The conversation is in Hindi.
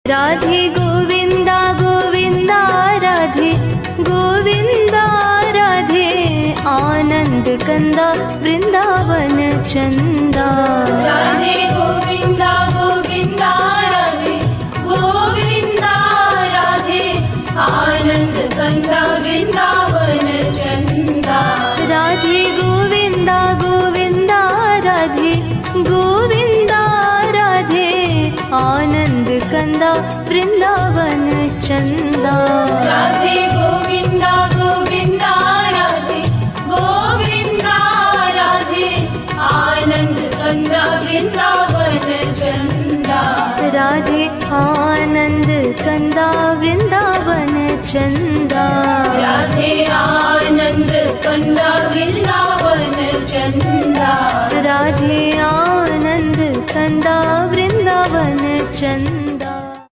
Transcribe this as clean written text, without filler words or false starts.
राधे गोविंदा गोविंदा राधे गोविंदा राधे आनंद कंदा वृंदावन चंदा। राधे गोविंदा गोविंदा राधे गोविंदा राधे आनंद कंदा वृंदावन चंदा। राधे गोविंदा गोविंदा राधे गोविंदा राधे आनंद कंदा वृंदावन चंदा। राधे गोविंदा गोविंदा राधे गोविंदा राधे आनंद कंदा वृंदावन चंदा। राधे आनंद कंदा वृंदावन चंदा। राधे आनंद कंदा वृंदावन चंदा। राधे आनंद कंदा वृंदावन चंदा।